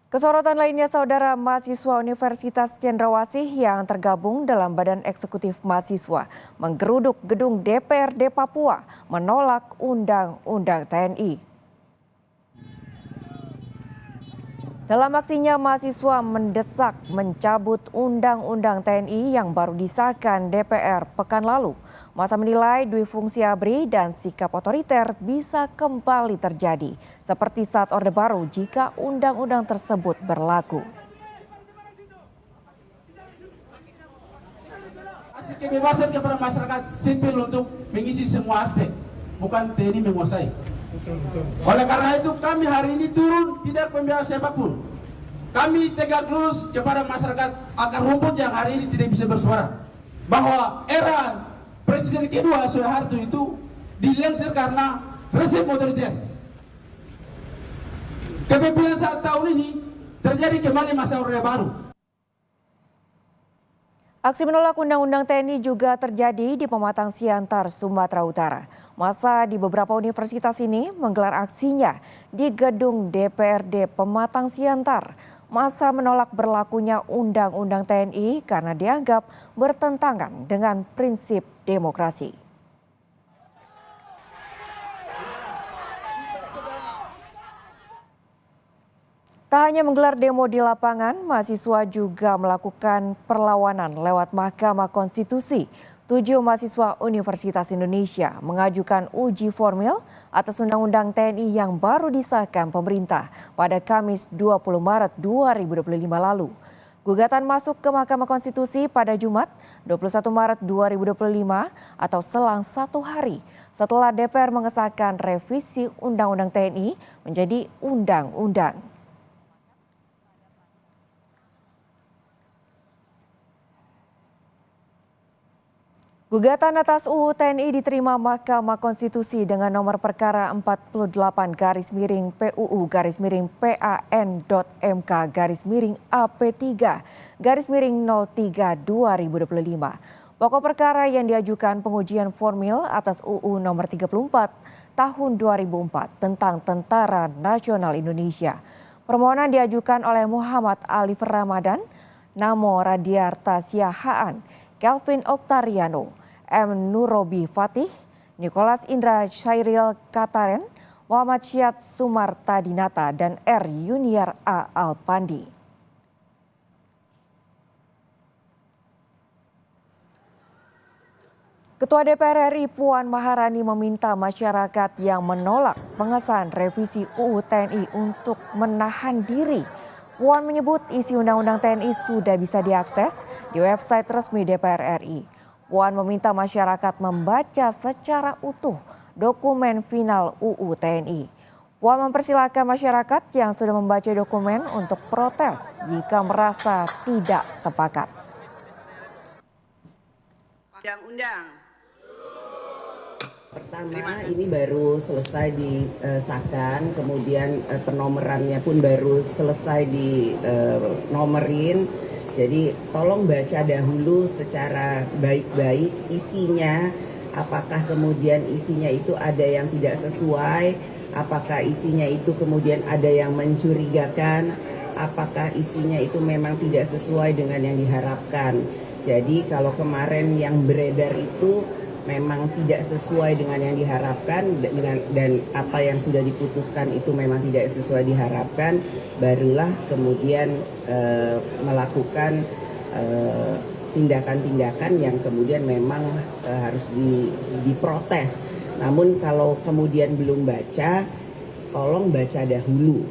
Kesorotan lainnya, saudara, mahasiswa Universitas Cendrawasih yang tergabung dalam Badan Eksekutif Mahasiswa menggeruduk gedung DPRD Papua menolak Undang-Undang TNI. Dalam aksinya, mahasiswa mendesak mencabut Undang-Undang TNI yang baru disahkan DPR pekan lalu. Masa menilai dui fungsi ABRI dan sikap otoriter bisa kembali terjadi, seperti saat Orde Baru jika undang-undang tersebut berlaku. Kasih kebebasan kepada masyarakat sipil untuk mengisi semua aspek, bukan TNI menguasai. Oleh karena itu kami hari ini turun tidak membiarkan siapapun. Kami tegak lurus kepada masyarakat akar rumput yang hari ini tidak bisa bersuara. Bahwa era Presiden kedua Soeharto itu dilempar karena rezim otoriter. Kepemimpinan saat tahun ini terjadi kembali masa Orde Baru. Aksi menolak Undang-Undang TNI juga terjadi di Pematang Siantar, Sumatera Utara. Masa di beberapa universitas ini menggelar aksinya di gedung DPRD Pematang Siantar. Masa menolak berlakunya Undang-Undang TNI karena dianggap bertentangan dengan prinsip demokrasi. Tak hanya menggelar demo di lapangan, mahasiswa juga melakukan perlawanan lewat Mahkamah Konstitusi. 7 mahasiswa Universitas Indonesia mengajukan uji formil atas Undang-Undang TNI yang baru disahkan pemerintah pada Kamis 20 Maret 2025 lalu. Gugatan masuk ke Mahkamah Konstitusi pada Jumat 21 Maret 2025 atau selang 1 hari setelah DPR mengesahkan revisi Undang-Undang TNI menjadi undang-undang. Gugatan atas UU TNI diterima Mahkamah Konstitusi dengan nomor perkara 48/PUU-PAN.MK-AP3/03/2025. Pokok perkara yang diajukan pengujian formil atas UU nomor 34 tahun 2004 tentang Tentara Nasional Indonesia. Permohonan diajukan oleh Muhammad Alif Ramadan, Namo Radiarta Siahaan, Kelvin Oktariano, M. Nurobi Fatih, Nicholas Indra Syairil Kataren, Muhammad Syed Sumarta Dinata, dan R. Yuniar A. Alpandi. Ketua DPR RI Puan Maharani meminta masyarakat yang menolak pengesahan revisi UU TNI untuk menahan diri. Puan menyebut isi Undang-Undang TNI sudah bisa diakses di website resmi DPR RI. Puan meminta masyarakat membaca secara utuh dokumen final UU TNI. Puan mempersilahkan masyarakat yang sudah membaca dokumen untuk protes jika merasa tidak sepakat. Undang-undang. Pertama, ini baru selesai disahkan, kemudian penomorannya pun baru selesai dinomerin. Jadi tolong baca dahulu secara baik-baik isinya, apakah kemudian isinya itu ada yang tidak sesuai, apakah isinya itu kemudian ada yang mencurigakan, apakah isinya itu memang tidak sesuai dengan yang diharapkan. Jadi kalau kemarin yang beredar itu memang tidak sesuai dengan yang diharapkan dan apa yang sudah diputuskan itu memang tidak sesuai diharapkan, barulah kemudian melakukan tindakan-tindakan yang kemudian memang harus diprotes. Namun kalau kemudian belum baca, tolong baca dahulu.